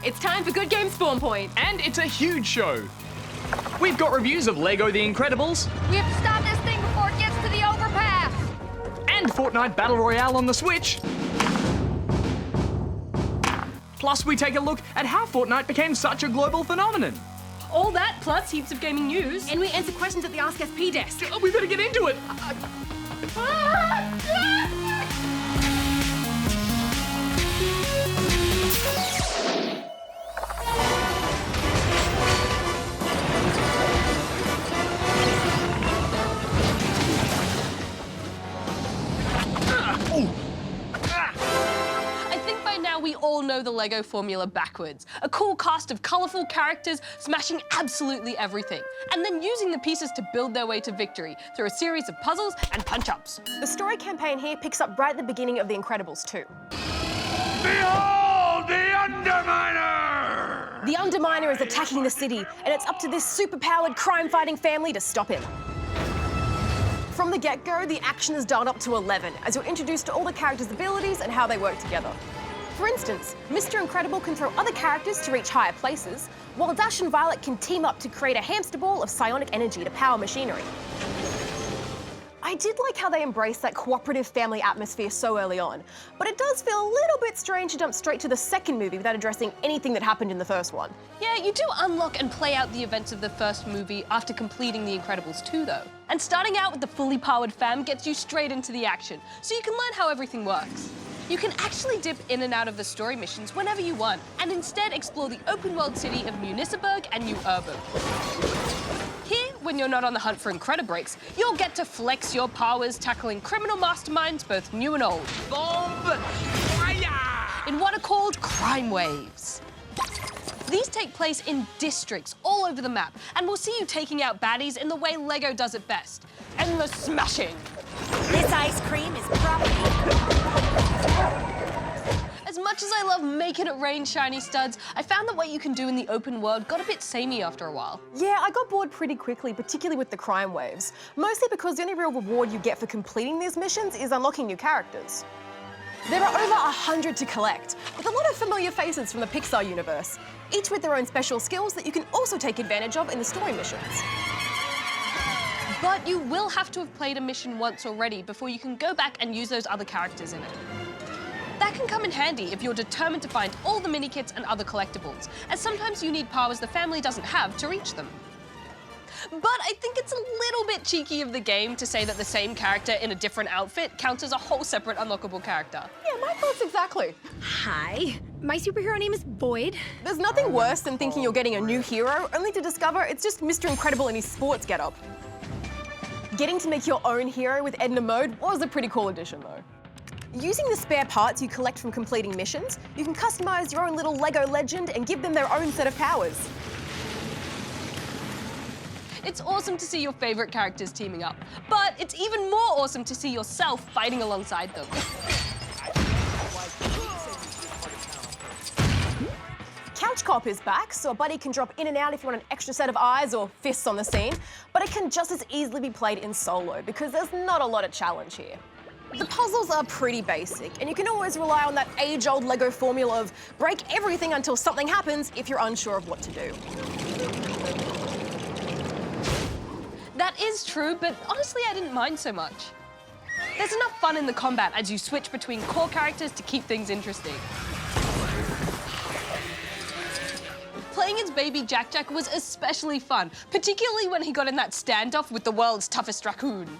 It's time for Good Game Spawn Point. And it's a huge show. We've got reviews of Lego The Incredibles. We have to stop this thing before it gets to the overpass. And Fortnite Battle Royale on the Switch. Plus, we take a look at how Fortnite became such a global phenomenon. All that, plus heaps of gaming news. And we answer questions at the AskSP desk. We better get into it. We all know the Lego formula backwards. A cool cast of colourful characters smashing absolutely everything, and then using the pieces to build their way to victory through a series of puzzles and punch-ups. The story campaign here picks up right at the beginning of The Incredibles 2. Behold the Underminer! The Underminer is attacking the city, and it's up to this super-powered crime-fighting family to stop him. From the get-go, the action is dialed up to 11, as you're introduced to all the characters' abilities and how they work together. For instance, Mr. Incredible can throw other characters to reach higher places, while Dash and Violet can team up to create a hamster ball of psionic energy to power machinery. I did like how they embraced that cooperative family atmosphere so early on, but it does feel a little bit strange to jump straight to the second movie without addressing anything that happened in the first one. Yeah, you do unlock and play out the events of the first movie after completing The Incredibles 2, though. And starting out with the fully powered fam gets you straight into the action, so you can learn how everything works. You can actually dip in and out of the story missions whenever you want, and instead explore the open-world city of Municiberg and New Urban. Here, when you're not on the hunt for Incredibreaks, you'll get to flex your powers tackling criminal masterminds both new and old. Bomb! Fire! In what are called crime waves. These take place in districts all over the map, and will see you taking out baddies in the way Lego does it best. Endless smashing. This ice cream is property. As much as I love making it rain shiny studs, I found that what you can do in the open world got a bit samey after a while. Yeah, I got bored pretty quickly, particularly with the crime waves. Mostly because the only real reward you get for completing these missions is unlocking new characters. There are over 100 to collect, with a lot of familiar faces from the Pixar universe, each with their own special skills that you can also take advantage of in the story missions. But you will have to have played a mission once already before you can go back and use those other characters in it. That can come in handy if you're determined to find all the mini-kits and other collectibles, as sometimes you need powers the family doesn't have to reach them. But I think it's a little bit cheeky of the game to say that the same character in a different outfit counts as a whole separate unlockable character. Yeah, my thoughts exactly. Hi, my superhero name is Boyd. There's nothing worse than thinking you're getting a new hero, only to discover it's just Mr. Incredible in his sports getup. Getting to make your own hero with Edna Mode was a pretty cool addition, though. Using the spare parts you collect from completing missions, you can customize your own little Lego legend and give them their own set of powers. It's awesome to see your favorite characters teaming up, but it's even more awesome to see yourself fighting alongside them. Couch Co-op is back, so a buddy can drop in and out if you want an extra set of eyes or fists on the scene, but it can just as easily be played in solo because there's not a lot of challenge here. The puzzles are pretty basic, and you can always rely on that age-old Lego formula of break everything until something happens if you're unsure of what to do. That is true, but honestly I didn't mind so much. There's enough fun in the combat as you switch between core characters to keep things interesting. Playing as baby Jack was especially fun, particularly when he got in that standoff with the world's toughest raccoon.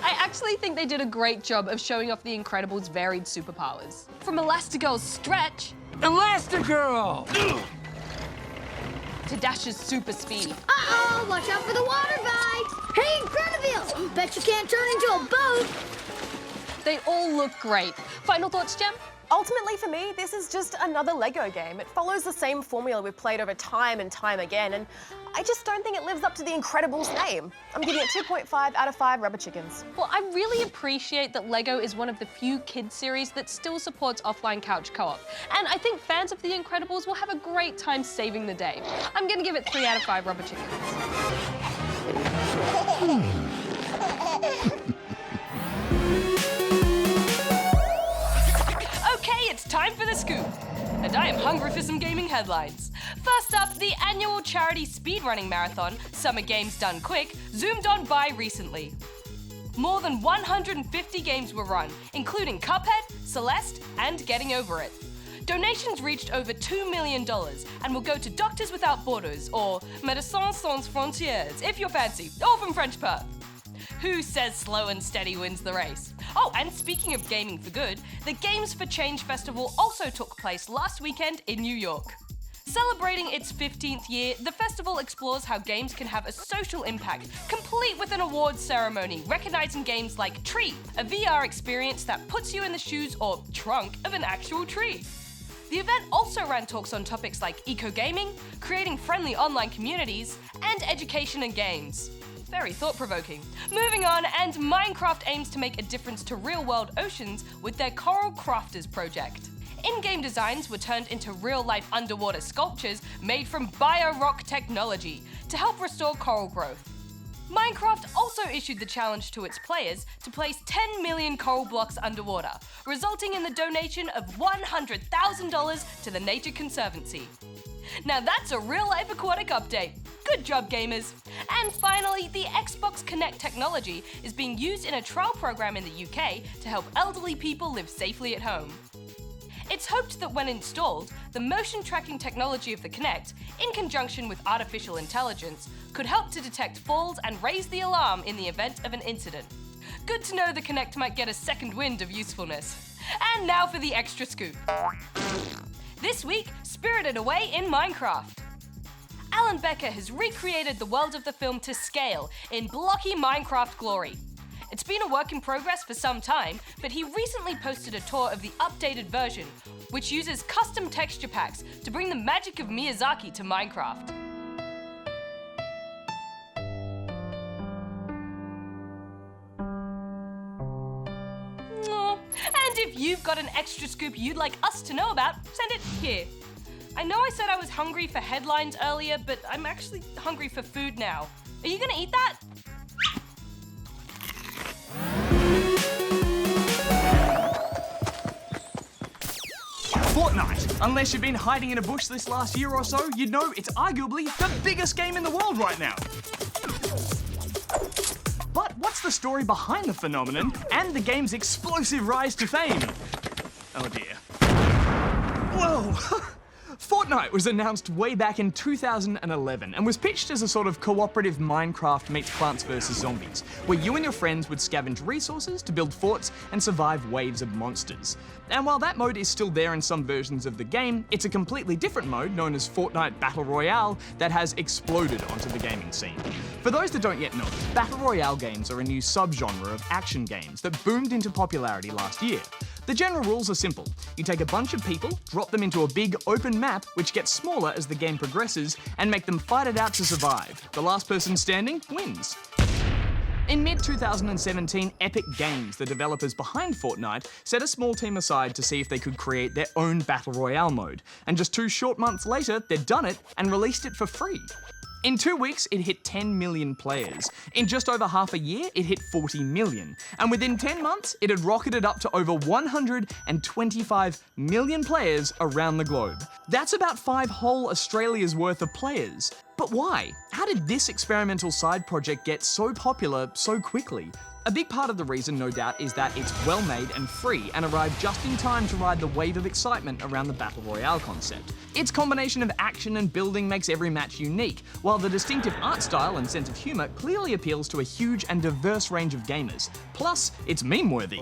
I actually think they did a great job of showing off the Incredibles' varied superpowers. From Elastigirl's stretch Elastigirl! to Dash's super speed. Uh-oh, watch out for the water bite. Hey, Incredibles, bet you can't turn into a boat. They all look great. Final thoughts, Jem? Ultimately, for me, this is just another Lego game. It follows the same formula we've played over time and time again, and I just don't think it lives up to the Incredibles name. I'm giving it 2.5 out of 5 rubber chickens. Well, I really appreciate that Lego is one of the few kids series that still supports offline couch co-op. And I think fans of The Incredibles will have a great time saving the day. I'm gonna give it 3 out of 5 rubber chickens. time for the scoop. And I am hungry for some gaming headlines. First up, the annual charity speedrunning marathon, Summer Games Done Quick, zoomed on by recently. More than 150 games were run, including Cuphead, Celeste, and Getting Over It. Donations reached over $2 million and will go to Doctors Without Borders, or Médecins Sans Frontières, if you're fancy, or from French Perth. Who says slow and steady wins the race? Oh, and speaking of gaming for good, the Games for Change Festival also took place last weekend in New York. Celebrating its 15th year, the festival explores how games can have a social impact, complete with an awards ceremony recognizing games like Tree, a VR experience that puts you in the shoes or trunk of an actual tree. The event also ran talks on topics like eco-gaming, creating friendly online communities, and education and games. Very thought-provoking. Moving on, and Minecraft aims to make a difference to real-world oceans with their Coral Crafters project. In-game designs were turned into real-life underwater sculptures made from bio-rock technology to help restore coral growth. Minecraft also issued the challenge to its players to place 10 million coral blocks underwater, resulting in the donation of $100,000 to the Nature Conservancy. Now that's a real-life aquatic update. Good job, gamers. And finally, the Xbox Kinect technology is being used in a trial program in the UK to help elderly people live safely at home. It's hoped that when installed, the motion tracking technology of the Kinect, in conjunction with artificial intelligence, could help to detect falls and raise the alarm in the event of an incident. Good to know the Kinect might get a second wind of usefulness. And now for the extra scoop. This week, Spirited Away in Minecraft. Alan Becker has recreated the world of the film to scale in blocky Minecraft glory. It's been a work in progress for some time, but he recently posted a tour of the updated version, which uses custom texture packs to bring the magic of Miyazaki to Minecraft. And if you've got an extra scoop you'd like us to know about, send it here. I know I said I was hungry for headlines earlier, but I'm actually hungry for food now. Are you gonna eat that? Fortnite. Unless you've been hiding in a bush this last year or so, you'd know it's arguably the biggest game in the world right now. But what's the story behind the phenomenon and the game's explosive rise to fame? Oh dear. Whoa! Fortnite was announced way back in 2011 and was pitched as a sort of cooperative Minecraft meets Plants vs Zombies, where you and your friends would scavenge resources to build forts and survive waves of monsters. And while that mode is still there in some versions of the game, it's a completely different mode known as Fortnite Battle Royale that has exploded onto the gaming scene. For those that don't yet know, Battle Royale games are a new subgenre of action games that boomed into popularity last year. The general rules are simple. You take a bunch of people, drop them into a big open map, which gets smaller as the game progresses, and make them fight it out to survive. The last person standing wins. In mid-2017, Epic Games, the developers behind Fortnite, set a small team aside to see if they could create their own Battle Royale mode. And just 2 short months later, they'd done it and released it for free. In 2 weeks, it hit 10 million players. In just over half a year, it hit 40 million. And within 10 months, it had rocketed up to over 125 million players around the globe. That's about 5 whole Australia's worth of players. But why? How did this experimental side project get so popular so quickly? A big part of the reason, no doubt, is that it's well made and free and arrived just in time to ride the wave of excitement around the Battle Royale concept. Its combination of action and building makes every match unique, while the distinctive art style and sense of humour clearly appeals to a huge and diverse range of gamers. Plus, it's meme-worthy.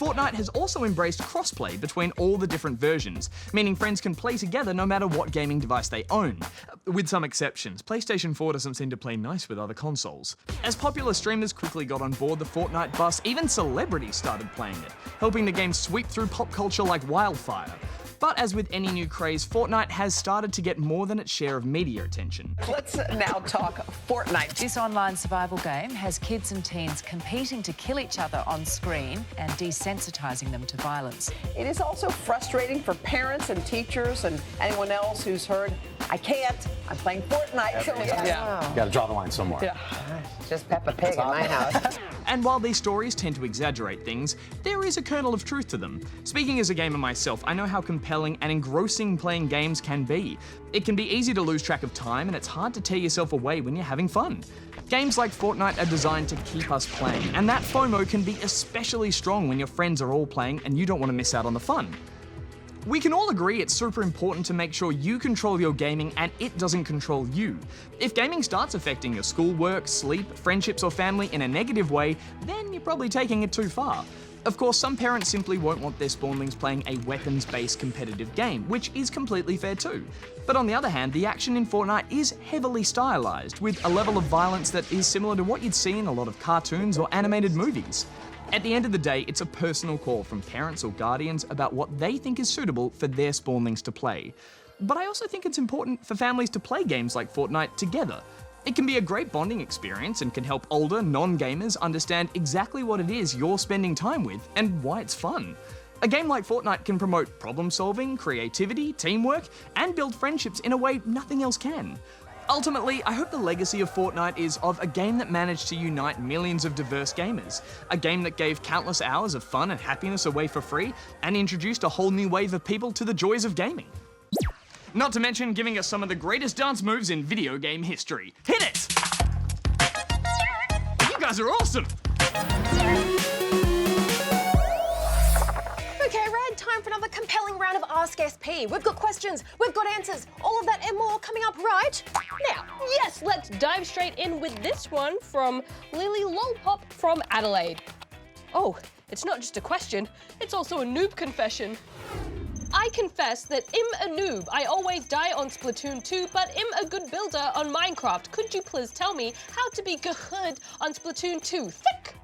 Fortnite has also embraced crossplay between all the different versions, meaning friends can play together no matter what gaming device they own. With some exceptions, PlayStation 4 doesn't seem to play nice with other consoles. As popular streamers quickly got on board the Fortnite bus, even celebrities started playing it, helping the game sweep through pop culture like wildfire. But as with any new craze, Fortnite has started to get more than its share of media attention. Let's now talk Fortnite. This online survival game has kids and teens competing to kill each other on screen and desensitising them to violence. It is also frustrating for parents and teachers and anyone else who's heard, I can't, I'm playing Fortnite. You gotta draw the line somewhere. Yeah. Just Peppa Pig in my house. And while these stories tend to exaggerate things, there is a kernel of truth to them. Speaking as a gamer myself, I know how compelling and engrossing playing games can be. It can be easy to lose track of time, and it's hard to tear yourself away when you're having fun. Games like Fortnite are designed to keep us playing, and that FOMO can be especially strong when your friends are all playing and you don't want to miss out on the fun. We can all agree it's super important to make sure you control your gaming and it doesn't control you. If gaming starts affecting your schoolwork, sleep, friendships or family in a negative way, then you're probably taking it too far. Of course, some parents simply won't want their spawnlings playing a weapons-based competitive game, which is completely fair too. But on the other hand, the action in Fortnite is heavily stylized, with a level of violence that is similar to what you'd see in a lot of cartoons or animated movies. At the end of the day, it's a personal call from parents or guardians about what they think is suitable for their spawnlings to play. But I also think it's important for families to play games like Fortnite together. It can be a great bonding experience and can help older, non-gamers understand exactly what it is you're spending time with and why it's fun. A game like Fortnite can promote problem-solving, creativity, teamwork, and build friendships in a way nothing else can. Ultimately, I hope the legacy of Fortnite is of a game that managed to unite millions of diverse gamers, a game that gave countless hours of fun and happiness away for free, and introduced a whole new wave of people to the joys of gaming. Not to mention giving us some of the greatest dance moves in video game history. Hit it! You guys are awesome! Okay, Red, time for another compelling round of AskSP. We've got questions, we've got answers, all of that and more coming up right now. Yes, let's dive straight in with this one from Lily Lolpop from Adelaide. Oh, it's not just a question, it's also a noob confession. I confess that I'm a noob. I always die on Splatoon 2, but I'm a good builder on Minecraft. Could you please tell me how to be good on Splatoon 2? Thick!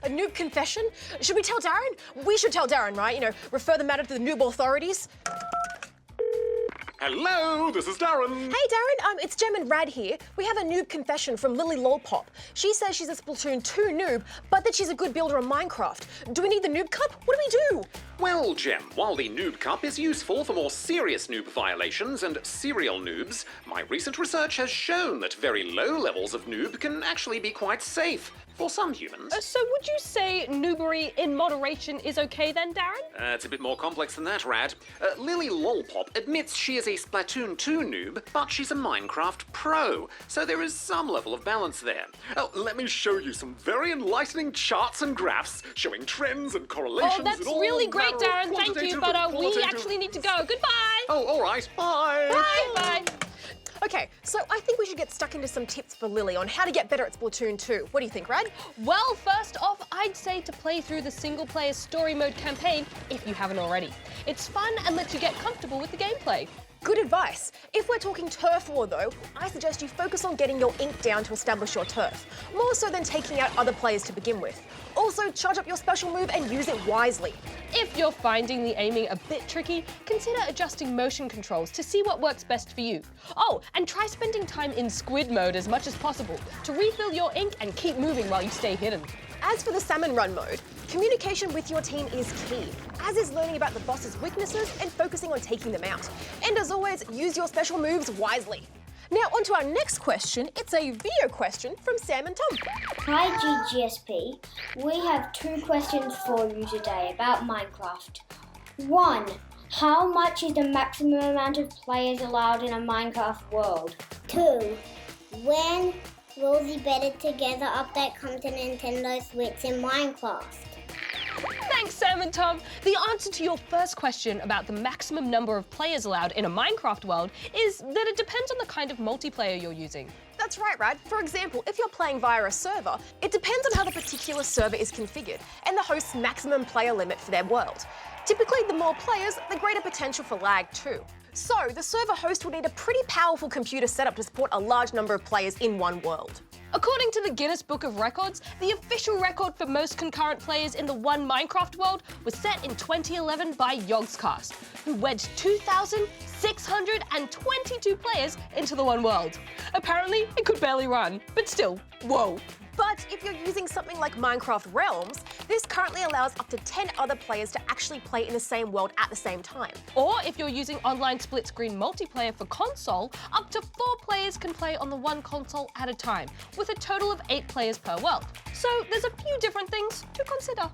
A noob confession? Should we tell Darren? We should tell Darren, right? You know, refer the matter to the noob authorities. Hello, this is Darren. Hey Darren, it's Gem and Rad here. We have a noob confession from Lily Lolpop. She says she's a Splatoon 2 noob, but that she's a good builder on Minecraft. Do we need the noob cup? What do we do? Well, Gem, while the Noob Cup is useful for more serious noob violations and serial noobs, my recent research has shown that very low levels of noob can actually be quite safe for some humans. So would you say noobery in moderation is okay then, Darren? It's a bit more complex than that, Rad. Lily Lolpop admits she is a Splatoon 2 noob, but she's a Minecraft pro, so there is some level of balance there. Oh, let me show you some very enlightening charts and graphs showing trends and correlations. Oh, that's in all really great, manner of Darren. Thank you, quantitative but and we qualitative- actually need to go. Goodbye. Oh, all right. Bye. Bye. Bye. Okay, so I think we should get stuck into some tips for Lily on how to get better at Splatoon 2. What do you think, Rad? Well, first off, I'd say to play through the single-player story mode campaign if you haven't already. It's fun and lets you get comfortable with the gameplay. Good advice. If we're talking turf war though, I suggest you focus on getting your ink down to establish your turf, more so than taking out other players to begin with. Also, charge up your special move and use it wisely. If you're finding the aiming a bit tricky, consider adjusting motion controls to see what works best for you. Oh, and try spending time in squid mode as much as possible to refill your ink and keep moving while you stay hidden. As for the salmon run mode, communication with your team is key, as is learning about the boss's weaknesses and focusing on taking them out. And as always, use your special moves wisely. Now on to our next question. It's a video question from Sam and Tom. Hi GGSP, we have 2 questions for you today about Minecraft. 1. How much is the maximum amount of players allowed in a Minecraft world? 2. When will the Better Together update come to Nintendo Switch in Minecraft? Thanks, Sam and Tom. The answer to your first question about the maximum number of players allowed in a Minecraft world is that it depends on the kind of multiplayer you're using. That's right, Rad. For example, if you're playing via a server, it depends on how the particular server is configured and the host's maximum player limit for their world. Typically, the more players, the greater potential for lag too. So, the server host will need a pretty powerful computer setup to support a large number of players in one world. According to the Guinness Book of Records, the official record for most concurrent players in the one Minecraft world was set in 2011 by Yogscast, who wedged 2,622 players into the one world. Apparently, it could barely run, but still, whoa. But if you're using something like Minecraft Realms, this currently allows up to 10 other players to actually play in the same world at the same time. Or if you're using online split-screen multiplayer for console, up to 4 players can play on the one console at a time, with a total of 8 players per world. So there's a few different things to consider.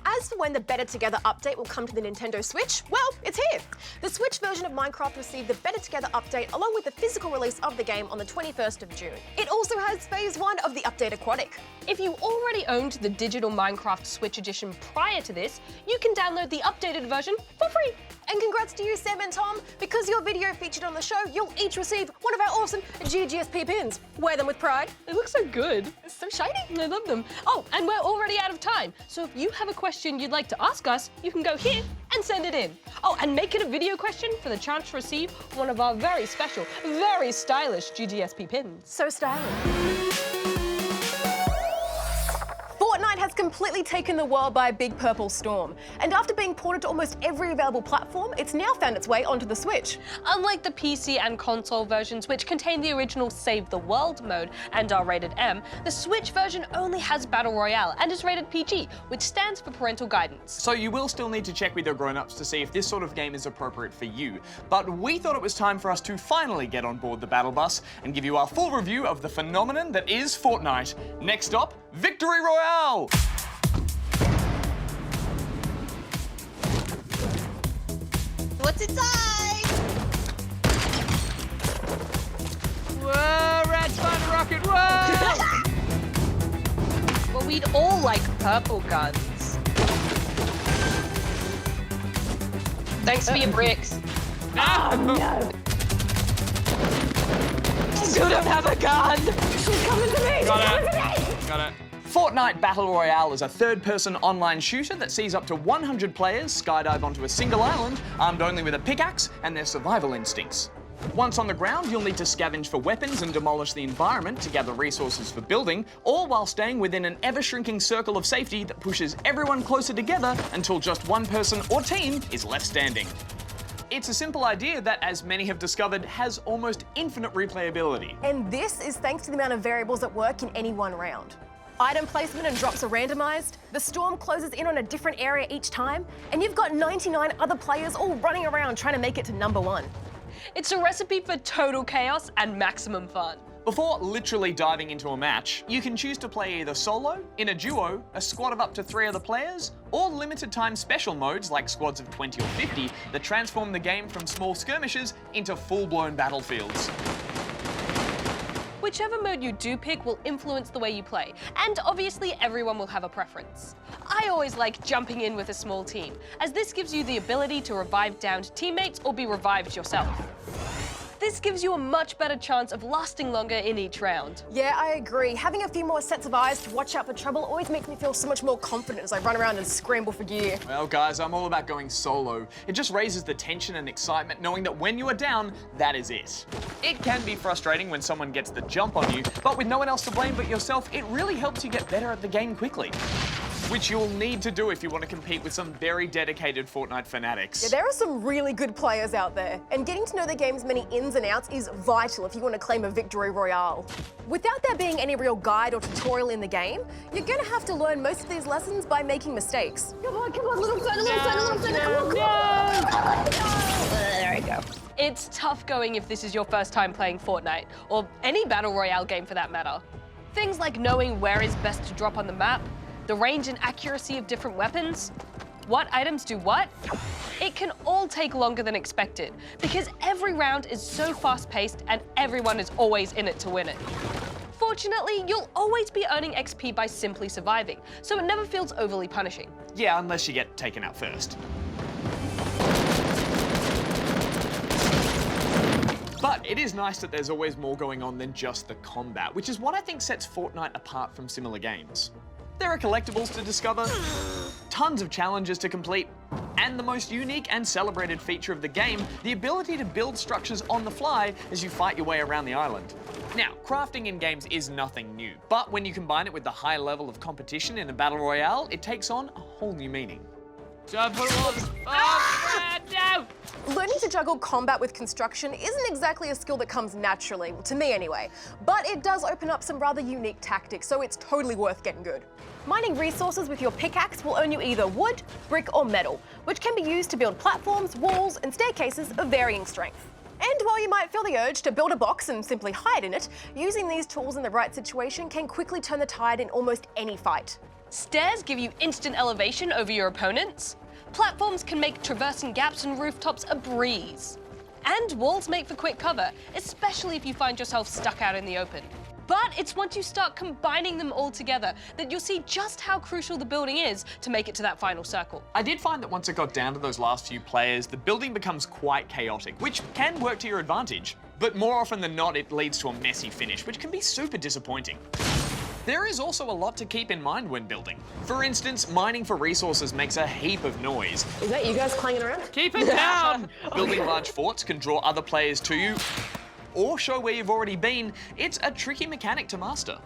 As for when the Better Together update will come to the Nintendo Switch, well, it's here. The Switch version of Minecraft received the Better Together update along with the physical release of the game on the 21st of June. It also has Phase 1 of the update Aquatic. If you already owned the digital Minecraft Switch edition prior to this, you can download the updated version for free. And congrats to you, Sam and Tom, because your video featured on the show, you'll each receive one of our awesome GGSP pins. Wear them with pride. They look so good. It's so shiny. I love them. Oh, and we're already out of time. So if you have a question you'd like to ask us, you can go here and send it in. Oh, and make it a video question for the chance to receive one of our very special, very stylish GGSP pins. So stylish. Fortnite has completely taken the world by a big purple storm. And after being ported to almost every available platform, it's now found its way onto the Switch. Unlike the PC and console versions, which contain the original Save the World mode and are rated M, the Switch version only has Battle Royale and is rated PG, which stands for parental guidance. So you will still need to check with your grown-ups to see if this sort of game is appropriate for you. But we thought it was time for us to finally get on board the battle bus and give you our full review of the phenomenon that is Fortnite. Next stop, Victory Royale! What's inside? Whoa, red fun rocket, whoa! Well, we'd all like purple guns. Thanks for your bricks. Ah, no. You don't have a gun! She's coming to me! Got it. Fortnite Battle Royale is a third-person online shooter that sees up to 100 players skydive onto a single island, armed only with a pickaxe and their survival instincts. Once on the ground, you'll need to scavenge for weapons and demolish the environment to gather resources for building, all while staying within an ever-shrinking circle of safety that pushes everyone closer together until just one person or team is left standing. It's a simple idea that, as many have discovered, has almost infinite replayability. And this is thanks to the amount of variables that work in any one round. Item placement and drops are randomized, the storm closes in on a different area each time, and you've got 99 other players all running around trying to make it to number 1. It's a recipe for total chaos and maximum fun. Before literally diving into a match, you can choose to play either solo, in a duo, a squad of up to 3 other players, or limited time special modes like squads of 20 or 50 that transform the game from small skirmishes into full-blown battlefields. Whichever mode you do pick will influence the way you play, and obviously everyone will have a preference. I always like jumping in with a small team, as this gives you the ability to revive downed teammates or be revived yourself. This gives you a much better chance of lasting longer in each round. Yeah, I agree. Having a few more sets of eyes to watch out for trouble always makes me feel so much more confident as I run around and scramble for gear. Well, guys, I'm all about going solo. It just raises the tension and excitement knowing that when you are down, that is it. It can be frustrating when someone gets the jump on you, but with no one else to blame but yourself, it really helps you get better at the game quickly. Which you'll need to do if you want to compete with some very dedicated Fortnite fanatics. Yeah, there are some really good players out there, and getting to know the game's many ins and outs is vital if you want to claim a victory royale. Without there being any real guide or tutorial in the game, you're going to have to learn most of these lessons by making mistakes. Come on, little fella, come on. There we go. It's tough going if this is your first time playing Fortnite, or any Battle Royale game for that matter. Things like knowing where is best to drop on the map, the range and accuracy of different weapons, what items do what, it can all take longer than expected because every round is so fast-paced and everyone is always in it to win it. Fortunately, you'll always be earning XP by simply surviving, so it never feels overly punishing. Yeah, unless you get taken out first. But it is nice that there's always more going on than just the combat, which is what I think sets Fortnite apart from similar games. There are collectibles to discover, tons of challenges to complete, and the most unique and celebrated feature of the game, the ability to build structures on the fly as you fight your way around the island. Now, crafting in games is nothing new, but when you combine it with the high level of competition in a battle royale, it takes on a whole new meaning. Don't put it on. Oh, no! Learning to juggle combat with construction isn't exactly a skill that comes naturally, to me anyway, but it does open up some rather unique tactics, so it's totally worth getting good. Mining resources with your pickaxe will earn you either wood, brick or metal, which can be used to build platforms, walls and staircases of varying strength. And while you might feel the urge to build a box and simply hide in it, using these tools in the right situation can quickly turn the tide in almost any fight. Stairs give you instant elevation over your opponents. Platforms can make traversing gaps and rooftops a breeze. And walls make for quick cover, especially if you find yourself stuck out in the open. But it's once you start combining them all together that you'll see just how crucial the building is to make it to that final circle. I did find that once it got down to those last few players, the building becomes quite chaotic, which can work to your advantage. But more often than not, it leads to a messy finish, which can be super disappointing. There is also a lot to keep in mind when building. For instance, mining for resources makes a heap of noise. Is that you guys clanging around? Keep it down! Building large forts can draw other players to you, or show where you've already been. It's a tricky mechanic to master.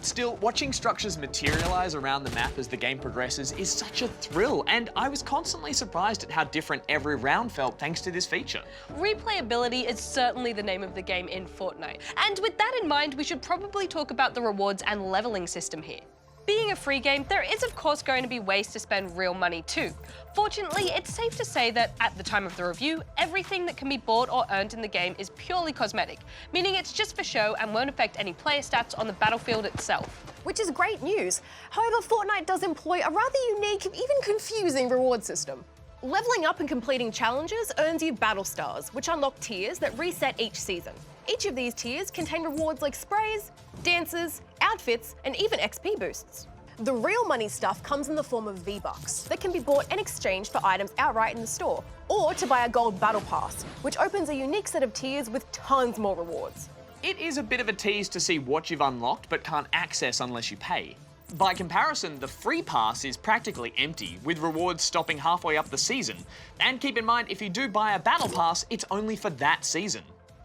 Still, watching structures materialize around the map as the game progresses is such a thrill, and I was constantly surprised at how different every round felt thanks to this feature. Replayability is certainly the name of the game in Fortnite. And with that in mind, we should probably talk about the rewards and leveling system here. Being a free game, there is of course going to be ways to spend real money too. Fortunately, it's safe to say that at the time of the review, everything that can be bought or earned in the game is purely cosmetic, meaning it's just for show and won't affect any player stats on the battlefield itself. Which is great news. However, Fortnite does employ a rather unique, even confusing reward system. Leveling up and completing challenges earns you battle stars, which unlock tiers that reset each season. Each of these tiers contain rewards like sprays, dances, outfits, and even XP boosts. The real money stuff comes in the form of V-Bucks that can be bought and exchanged for items outright in the store, or to buy a gold battle pass, which opens a unique set of tiers with tons more rewards. It is a bit of a tease to see what you've unlocked but can't access unless you pay. By comparison, the free pass is practically empty, with rewards stopping halfway up the season. And keep in mind, if you do buy a battle pass, it's only for that season.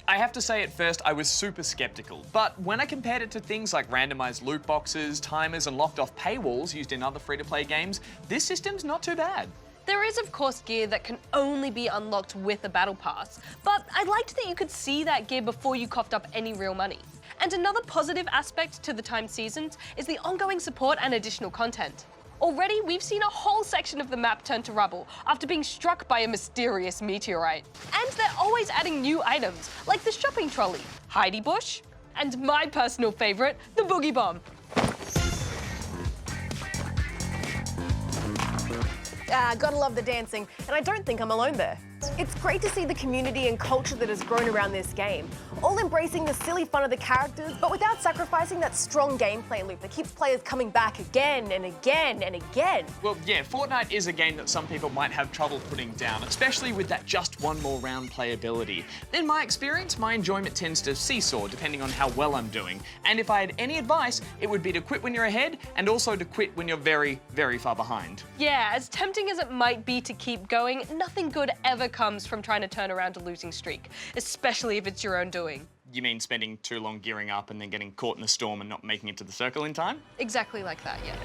I have to say at first I was super skeptical, but when I compared it to things like randomized loot boxes, timers and locked off paywalls used in other free-to-play games, this system's not too bad. There is of course gear that can only be unlocked with a battle pass, but I liked that you could see that gear before you coughed up any real money. And another positive aspect to the timed seasons is the ongoing support and additional content. Already, we've seen a whole section of the map turn to rubble after being struck by a mysterious meteorite. And they're always adding new items, like the shopping trolley, Heidi Bush, and my personal favorite, the Boogie Bomb. Gotta love the dancing, and I don't think I'm alone there. It's great to see the community and culture that has grown around this game, all embracing the silly fun of the characters, but without sacrificing that strong gameplay loop that keeps players coming back again and again and again. Well, yeah, Fortnite is a game that some people might have trouble putting down, especially with that just one more round playability. In my experience, my enjoyment tends to seesaw depending on how well I'm doing. And if I had any advice, it would be to quit when you're ahead and also to quit when you're very, very far behind. Yeah, as tempting as it might be to keep going, nothing good ever comes from trying to turn around a losing streak, especially if it's your own doing. You mean spending too long gearing up and then getting caught in the storm and not making it to the circle in time? Exactly like that, yeah.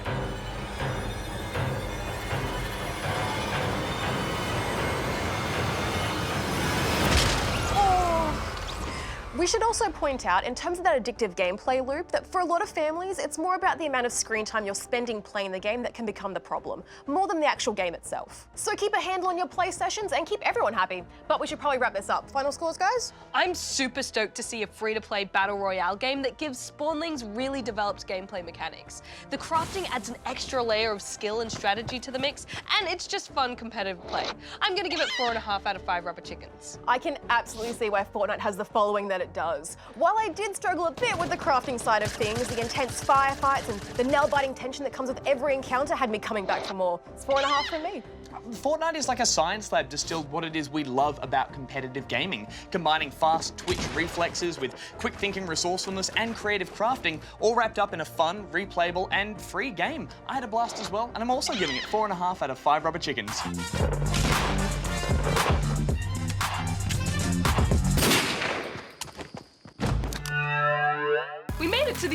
We should also point out, in terms of that addictive gameplay loop, that for a lot of families, it's more about the amount of screen time you're spending playing the game that can become the problem, more than the actual game itself. So keep a handle on your play sessions and keep everyone happy. But we should probably wrap this up. Final scores, guys? I'm super stoked to see a free-to-play battle royale game that gives spawnlings really developed gameplay mechanics. The crafting adds an extra layer of skill and strategy to the mix, and it's just fun competitive play. I'm gonna give it 4.5 out of 5 rubber chickens. I can absolutely see why Fortnite has the following that it does. While I did struggle a bit with the crafting side of things, the intense firefights and the nail-biting tension that comes with every encounter had me coming back for more. It's 4.5 from me. Fortnite is like a science lab distilled what it is we love about competitive gaming, combining fast twitch reflexes with quick thinking resourcefulness and creative crafting, all wrapped up in a fun, replayable and free game. I had a blast as well, and I'm also giving it 4.5 out of 5 rubber chickens.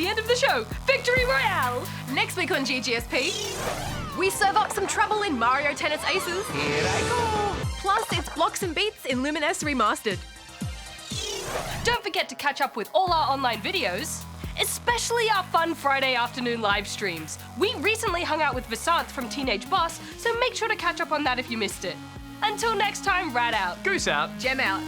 the end of the show. Victory Royale! Next week on GGSP, we serve up some trouble in Mario Tennis Aces. Here I go. Plus, it's Blocks and Beats in Luminous Remastered. Don't forget to catch up with all our online videos, especially our fun Friday afternoon live streams. We recently hung out with Vasanth from Teenage Boss, so make sure to catch up on that if you missed it. Until next time, rat out. Goose out. Gem out.